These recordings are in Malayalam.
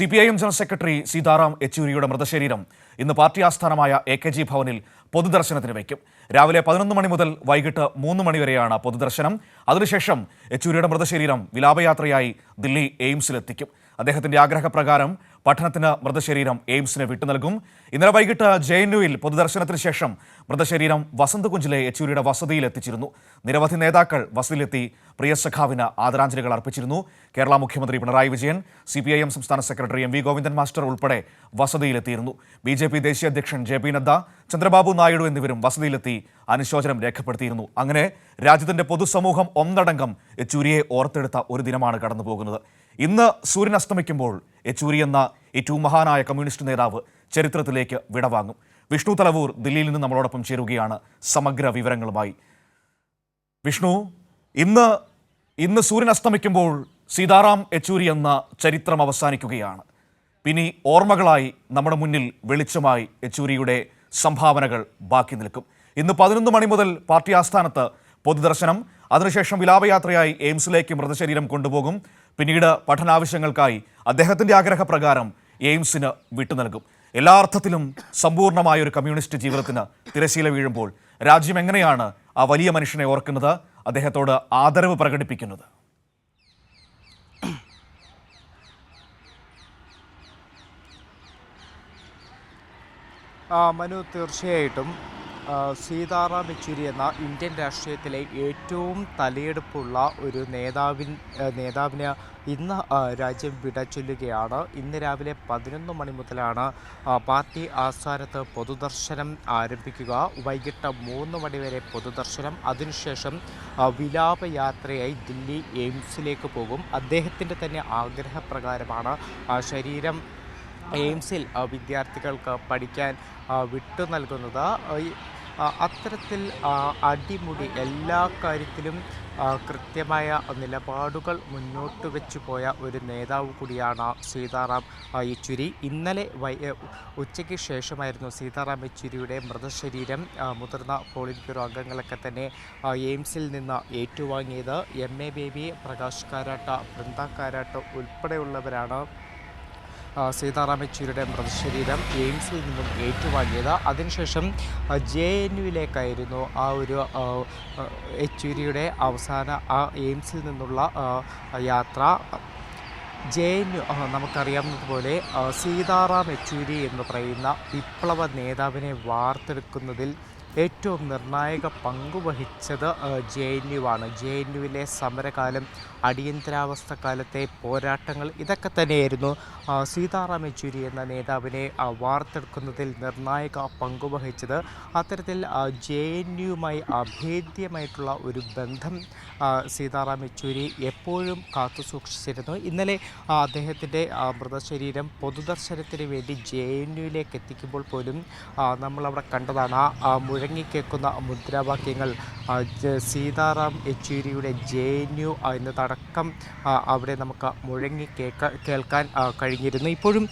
CPIM ജനറൽ സെക്രട്ടറി സീതാറാം യെച്ചൂരിയുടെ മൃതശരീരം ഇന്ന് പാർട്ടി ആസ്ഥാനമായ AKG ഭവനിൽ പൊതുദർശനത്തിന് വയ്ക്കും. രാവിലെ 11 മണി മുതൽ വൈകിട്ട് 3 മണി വരെയാണ് പൊതുദർശനം. അതിനുശേഷം യെച്ചൂരിയുടെ മൃതശരീരം വിലാപയാത്രയായി ദില്ലി എയിംസിലെത്തിക്കും. അദ്ദേഹത്തിന്റെ ആഗ്രഹപ്രകാരം പഠനത്തിന് മൃതശരീരം എയിംസിന് വിട്ടു നൽകും. ഇന്നലെ വൈകിട്ട് JNUവിൽ പൊതുദർശനത്തിന് ശേഷം മൃതശരീരം വസന്തകുഞ്ചിലെ യെച്ചൂരിയുടെ വസതിയിൽ എത്തിച്ചിരുന്നു. നിരവധി നേതാക്കൾ വസതിയിലെത്തി പ്രിയ സഖാവിന് ആദരാഞ്ജലികൾ അർപ്പിച്ചിരുന്നു. കേരള മുഖ്യമന്ത്രി പിണറായി വിജയൻ, CPIM സംസ്ഥാന സെക്രട്ടറി MV ഗോവിന്ദൻ മാസ്റ്റർ ഉൾപ്പെടെ വസതിയിലെത്തിയിരുന്നു. BJP ദേശീയ അധ്യക്ഷൻ JP നദ്ദ, ചന്ദ്രബാബു നായിഡു എന്നിവരും വസതിയിലെത്തി അനുശോചനം രേഖപ്പെടുത്തിയിരുന്നു. അങ്ങനെ രാജ്യത്തിന്റെ പൊതുസമൂഹം ഒന്നടങ്കം യെച്ചൂരിയെ ഓർത്തെടുത്ത ഒരു ദിനമാണ് കടന്നുപോകുന്നത്. ഇന്ന് സൂര്യൻ അസ്തമിക്കുമ്പോൾ യെച്ചൂരി എന്ന ഏറ്റവും മഹാനായ കമ്മ്യൂണിസ്റ്റ് നേതാവ് ചരിത്രത്തിലേക്ക് വിടവാങ്ങും. വിഷ്ണു തലവൂർ ദില്ലിയിൽ നിന്ന് നമ്മളോടൊപ്പം ചേരുകയാണ് സമഗ്ര വിവരങ്ങളുമായി. വിഷ്ണു, ഇന്ന് സൂര്യൻ അസ്തമിക്കുമ്പോൾ സീതാറാം യെച്ചൂരി എന്ന ചരിത്രം അവസാനിക്കുകയാണ്. പിന്നെ ഓർമ്മകളായി നമ്മുടെ മുന്നിൽ വെളിച്ചമായി യെച്ചൂരിയുടെ സംഭാവനകൾ ബാക്കി നിൽക്കും. ഇന്ന് 11 മണി മുതൽ പാർട്ടി ആസ്ഥാനത്ത് പൊതുദർശനം, അതിനുശേഷം വിലാപയാത്രയായി എയിംസിലേക്ക് മൃതശരീരം കൊണ്ടുപോകും. പിന്നീട് പഠനാവശ്യങ്ങൾക്കായി അദ്ദേഹത്തിന്റെ ആഗ്രഹപ്രകാരം എയിംസിന് വിട്ടു നൽകും. എല്ലാ അർത്ഥത്തിലും സമ്പൂർണ്ണമായ ഒരു കമ്മ്യൂണിസ്റ്റ് ജീവിതത്തിന് തിരശീല വീഴുമ്പോൾ രാജ്യം എങ്ങനെയാണ് ആ വലിയ മനുഷ്യനെ ഓർക്കുന്നത്, അദ്ദേഹത്തോട് ആദരവ് പ്രകടിപ്പിക്കുന്നത്? മനു, തീർച്ചയായിട്ടും സീതാറാം യെച്ചൂരി എന്ന ഇന്ത്യൻ രാഷ്ട്രീയത്തിലെ ഏറ്റവും തലയെടുപ്പുള്ള ഒരു നേതാവിന് ഇന്ന് രാജ്യം വിട ചൊല്ലുകയാണ്. ഇന്ന് രാവിലെ 11 മണി മുതലാണ് പാർട്ടി ആസ്ഥാനത്ത് പൊതുദർശനം ആരംഭിക്കുക. വൈകിട്ട് 3 മണി വരെ പൊതുദർശനം, അതിനുശേഷം വിലാപയാത്രയായി ദില്ലി എയിംസിലേക്ക് പോകും. അദ്ദേഹത്തിൻ്റെ തന്നെ ആഗ്രഹപ്രകാരമാണ് ശരീരം എയിംസിൽ വിദ്യാർത്ഥികൾക്ക് പഠിക്കാൻ വിട്ടു നൽകുന്നത്. അത്തരത്തിൽ അടിമുടി എല്ലാ കാര്യത്തിലും കൃത്യമായ നിലപാടുകൾ മുന്നോട്ട് വെച്ചു പോയ ഒരു നേതാവ് കൂടിയാണ് സീതാറാം യെച്ചൂരി. ഇന്നലെ ഉച്ചയ്ക്ക് ശേഷമായിരുന്നു സീതാറാം യെച്ചൂരിയുടെ മൃതശരീരം മുതിർന്ന പോളിറ്റ് ബ്യൂറോ അംഗങ്ങളൊക്കെ തന്നെ എയിംസിൽ നിന്ന് ഏറ്റുവാങ്ങിയത്. MA ബേബി, പ്രകാശ് കാരാട്ട, ബൃന്ദ കാരാട്ട് ഉൾപ്പെടെയുള്ളവരാണ് സീതാറാം യെച്ചൂരിയുടെ മൃതശരീരം എയിംസിൽ നിന്നും ഏറ്റുവാങ്ങിയത്. അതിനുശേഷം JNUവിലേക്കായിരുന്നു ആ ഒരു യെച്ചൂരിയുടെ അവസാന എയിംസിൽ നിന്നുള്ള യാത്ര. JNU നമുക്കറിയാവുന്നതുപോലെ സീതാറാം യെച്ചൂരി എന്ന് പറയുന്ന വിപ്ലവ നേതാവിനെ വാർത്തെടുക്കുന്നതിൽ ഏറ്റവും നിർണായക പങ്കുവഹിച്ചത് JNUവാണ്. JNUവിലെ സമരകാലം, അടിയന്തരാവസ്ഥ കാലത്തെ പോരാട്ടങ്ങൾ, ഇതൊക്കെ തന്നെയായിരുന്നു സീതാറാം യെച്ചൂരി എന്ന നേതാവിനെ വാർത്തെടുക്കുന്നതിൽ നിർണായക പങ്കുവഹിച്ചത്. അത്തരത്തിൽ JNUവുമായി അഭേദ്യമായിട്ടുള്ള ഒരു ബന്ധം സീതാറാം യെച്ചൂരി എപ്പോഴും കാത്തു സൂക്ഷിച്ചിരുന്നു. ഇന്നലെ അദ്ദേഹത്തിൻ്റെ മൃതശരീരം പൊതുദർശനത്തിന് വേണ്ടി JNUവിലേക്ക് എത്തിക്കുമ്പോൾ പോലും നമ്മളവിടെ കണ്ടതാണ് മുഴങ്ങിക്കേക്കുന്ന മുദ്രാവാക്യങ്ങൾ. സീതാറാം യെച്ചൂരിയുടെ JNU എന്നതടക്കം അവിടെ നമുക്ക് കേൾക്കാൻ കഴിഞ്ഞിരുന്നു. ഇപ്പോഴും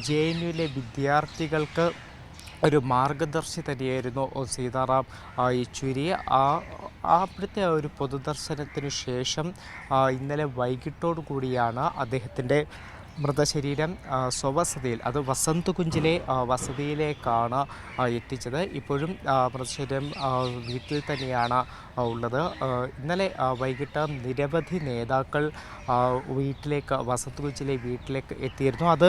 JNUവിലെ വിദ്യാർത്ഥികൾക്ക് ഒരു മാർഗദർശി തന്നെയായിരുന്നു സീതാറാം യെച്ചൂരി. അവിടുത്തെ ഒരു പൊതുദർശനത്തിനു ശേഷം ഇന്നലെ വൈകിട്ടോടു കൂടിയാണ് അദ്ദേഹത്തിൻ്റെ മൃതശരീരം സ്വവസതിയിൽ, അത് വസന്തകുഞ്ചിലെ വസതിയിലേക്കാണ് എത്തിച്ചത്. ഇപ്പോഴും മൃതശരീരം വീട്ടിൽ തന്നെയാണ് ഉള്ളത്. ഇന്നലെ വൈകിട്ട് നിരവധി നേതാക്കൾ വസന്തകുഞ്ചിലെ വീട്ടിലേക്ക് എത്തിയിരുന്നു. അത്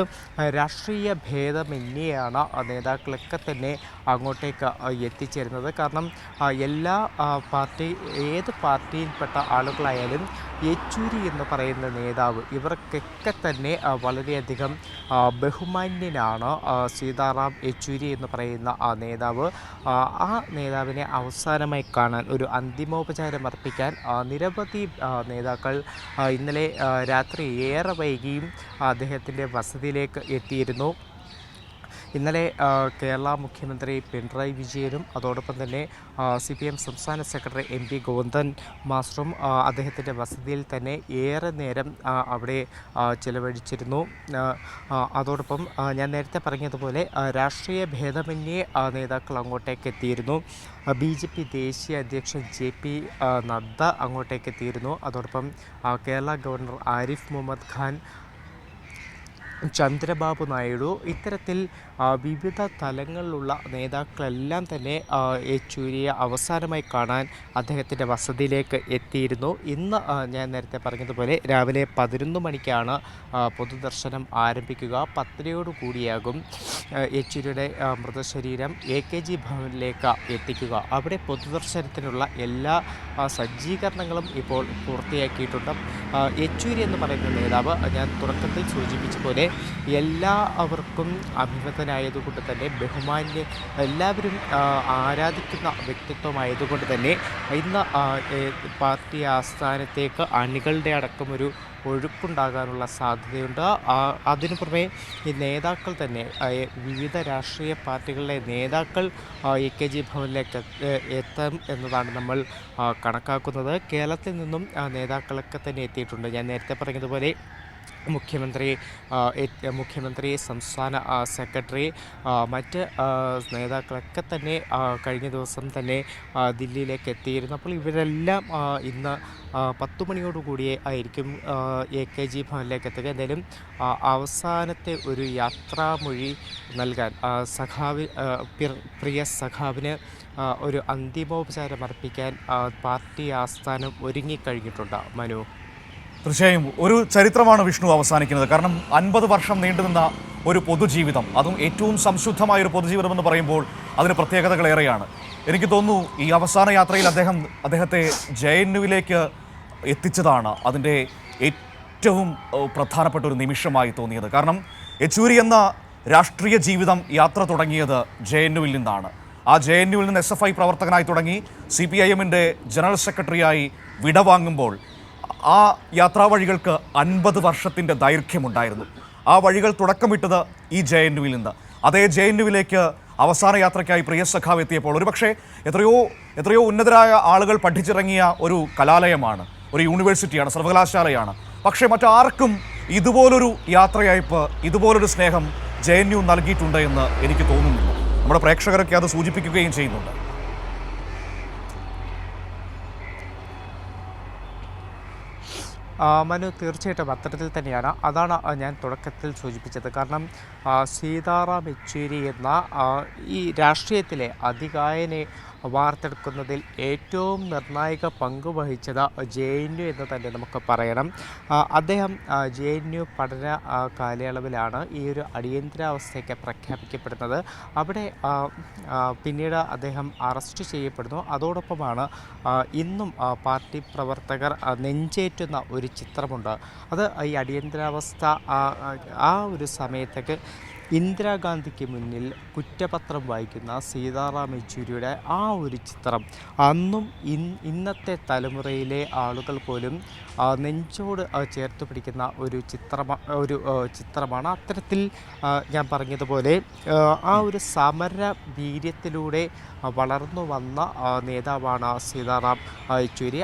രാഷ്ട്രീയ ഭേദമന്യേയാണ് നേതാക്കളൊക്കെ തന്നെ അങ്ങോട്ടേക്ക് എത്തിച്ചേരുന്നത്. കാരണം ഏത് പാർട്ടിയിൽപ്പെട്ട ആളുകളായാലും യെച്ചൂരി എന്ന് പറയുന്ന നേതാവ്, ഇവർക്കൊക്കെ തന്നെ വളരെയധികം ബഹുമാന്യനാണ് സീതാറാം യെച്ചൂരി എന്ന് പറയുന്ന ആ നേതാവ്. ആ നേതാവിനെ അവസാനമായി കാണാൻ, ഒരു അന്തിമോപചാരം അർപ്പിക്കാൻ നിരവധി നേതാക്കൾ ഇന്നലെ രാത്രി ഏറെ വൈകിയും അദ്ദേഹത്തിൻ്റെ വസതിയിലേക്ക് എത്തിയിരുന്നു. ഇന്നലെ കേരള മുഖ്യമന്ത്രി പിണറായി വിജയനും അതോടൊപ്പം തന്നെ CPIM സംസ്ഥാന സെക്രട്ടറി MV ഗോവിന്ദൻ മാസ്റ്ററും അദ്ദേഹത്തിൻ്റെ വസതിയിൽ തന്നെ ഏറെ നേരം അവിടെ ചിലവഴിച്ചിരുന്നു. അതോടൊപ്പം ഞാൻ നേരത്തെ പറഞ്ഞതുപോലെ രാഷ്ട്രീയ ഭേദമന്യേ നേതാക്കൾ അങ്ങോട്ടേക്ക് എത്തിയിരുന്നു. BJP ദേശീയ അധ്യക്ഷൻ JP നദ്ദ അങ്ങോട്ടേക്ക് എത്തിയിരുന്നു. അതോടൊപ്പം കേരള ഗവർണർ ആരിഫ് മുഹമ്മദ് ഖാൻ, ചന്ദ്രബാബു നായിഡു ഇത്തരത്തിൽ വിവിധ തലങ്ങളിലുള്ള നേതാക്കളെല്ലാം തന്നെ യെച്ചൂരിയെ അവസാനമായി കാണാൻ അദ്ദേഹത്തിൻ്റെ വസതിയിലേക്ക് എത്തിയിരുന്നു. ഇന്ന് ഞാൻ നേരത്തെ പറഞ്ഞതുപോലെ രാവിലെ 11 മണിക്കാണ് പൊതുദർശനം ആരംഭിക്കുക. 10:00 കൂടിയാകും യെച്ചൂരിയുടെ മൃതശരീരം AKG ഭവനിലേക്ക് എത്തിക്കുക. അവിടെ പൊതുദർശനത്തിനുള്ള എല്ലാ സജ്ജീകരണങ്ങളും ഇപ്പോൾ പൂർത്തിയാക്കിയിട്ടുണ്ട്. യെച്ചൂരി എന്ന് പറയുന്ന നേതാവ് ഞാൻ തുടക്കത്തിൽ സൂചിപ്പിച്ച പോലെ എല്ലാവർക്കും അഭിമതനായതുകൊണ്ട് തന്നെ എല്ലാവരും ആരാധിക്കുന്ന വ്യക്തിത്വമായതുകൊണ്ട് തന്നെ ഇന്ന് പാർട്ടി ആസ്ഥാനത്തേക്ക് അണികളുടെ അടക്കം ഒരു ഒഴുക്കുണ്ടാകാനുള്ള സാധ്യതയുണ്ട്. അതിനു പുറമെ ഈ നേതാക്കൾ തന്നെ വിവിധ രാഷ്ട്രീയ പാർട്ടികളിലെ നേതാക്കൾ AKG ഭവനിലേക്ക് എത്താം എന്നതാണ് നമ്മൾ കണക്കാക്കുന്നത്. കേരളത്തിൽ നിന്നും നേതാക്കളൊക്കെ തന്നെ എത്തിയിട്ടുണ്ട്. ഞാൻ നേരത്തെ പറഞ്ഞതുപോലെ മുഖ്യമന്ത്രി, സംസ്ഥാന സെക്രട്ടറി, മറ്റ് നേതാക്കളൊക്കെ തന്നെ കഴിഞ്ഞ ദിവസം തന്നെ ദില്ലിയിലേക്ക് എത്തിയിരുന്നു. അപ്പോൾ ഇവരെല്ലാം ഇന്ന് 10 മണിയോടുകൂടിയേ ആയിരിക്കും AKG ഭവനിലേക്ക് എത്തുക. എന്തായാലും അവസാനത്തെ ഒരു യാത്രാമൊഴി നൽകാൻ പ്രിയ സഖാവിന് ഒരു അന്തിമോപചാരം അർപ്പിക്കാൻ പാർട്ടി ആസ്ഥാനം ഒരുങ്ങിക്കഴിഞ്ഞിട്ടുണ്ട്. മനു, തീർച്ചയായും ഒരു ചരിത്രമാണ് വിഷ്ണു അവസാനിക്കുന്നത്. കാരണം 50 വർഷം നീണ്ടുനിന്ന ഒരു പൊതുജീവിതം, അതും ഏറ്റവും സംശുദ്ധമായ ഒരു പൊതുജീവിതം എന്ന് പറയുമ്പോൾ അതിന് പ്രത്യേകതകളേറെയാണ്. എനിക്ക് തോന്നുന്നു ഈ അവസാന യാത്രയിൽ അദ്ദേഹത്തെ JNUവിലേക്ക് എത്തിച്ചതാണ് അതിൻ്റെ ഏറ്റവും പ്രധാനപ്പെട്ട ഒരു നിമിഷമായി തോന്നിയത്. കാരണം യെച്ചൂരി എന്ന രാഷ്ട്രീയ ജീവിതം യാത്ര തുടങ്ങിയത് JNUവിൽ നിന്നാണ്. ആ JNUവിൽ നിന്ന് SFI പ്രവർത്തകനായി തുടങ്ങി CPIMൻ്റെ ജനറൽ സെക്രട്ടറിയായി വിടവാങ്ങുമ്പോൾ ആ യാത്രാവഴികൾക്ക് 50 വർഷത്തിൻ്റെ ദൈർഘ്യമുണ്ടായിരുന്നു. ആ വഴികൾ തുടക്കമിട്ടത് ഈ JNUവിൽ നിന്ന്. അതേ JNUവിലേക്ക് അവസാന യാത്രയ്ക്കായി പ്രിയ സഖാവ് എത്തിയപ്പോൾ ഒരുപക്ഷെ എത്രയോ ഉന്നതരായ ആളുകൾ പഠിച്ചിറങ്ങിയ ഒരു കലാലയമാണ്, ഒരു യൂണിവേഴ്സിറ്റിയാണ്, സർവകലാശാലയാണ്. പക്ഷേ മറ്റാർക്കും ഇതുപോലൊരു യാത്രയയപ്പ്, ഇതുപോലൊരു സ്നേഹം JNU നൽകിയിട്ടുണ്ട് എന്ന് എനിക്ക് തോന്നുന്നില്ല. നമ്മുടെ പ്രേക്ഷകരൊക്കെ അത് സൂചിപ്പിക്കുകയും ചെയ്യുന്നുണ്ട്. മനു, തീർച്ചയായിട്ടും അത്തരത്തിൽ തന്നെയാണ്. അതാണ് ഞാൻ തുടക്കത്തിൽ സൂചിപ്പിച്ചത്. കാരണം സീതാറാം യെച്ചൂരി എന്ന ഈ രാഷ്ട്രീയത്തിലെ അതികായനെ വാർത്തെടുക്കുന്നതിൽ ഏറ്റവും നിർണായക പങ്ക് വഹിച്ചത് JNU എന്ന് തന്നെ നമുക്ക് പറയണം. അദ്ദേഹം JNU പഠന കാലയളവിലാണ് ഈ ഒരു അടിയന്തരാവസ്ഥയൊക്കെ പ്രഖ്യാപിക്കപ്പെടുന്നത്. അവിടെ പിന്നീട് അദ്ദേഹം അറസ്റ്റ് ചെയ്യപ്പെടുന്നു. അതോടൊപ്പമാണ് ഇന്നും പാർട്ടി പ്രവർത്തകർ നെഞ്ചേറ്റുന്ന ഒരു ചിത്രമുണ്ട്. അത് ഈ അടിയന്തരാവസ്ഥ ആ ഒരു സമയത്തേക്ക് ഇന്ദിരാഗാന്ധിക്ക് മുന്നിൽ കുറ്റപത്രം വായിക്കുന്ന സീതാറാം യെച്ചൂരിയുടെ ആ ഒരു ചിത്രം അന്നും ഇന്നത്തെ തലമുറയിലെ ആളുകൾ പോലും നെഞ്ചോട് ചേർത്ത് പിടിക്കുന്ന ഒരു ചിത്രമാണ്. അത്തരത്തിൽ ഞാൻ പറഞ്ഞതുപോലെ ആ ഒരു സമര വീര്യത്തിലൂടെ വളർന്നു വന്ന നേതാവാണ് സീതാറാം യെച്ചൂരി.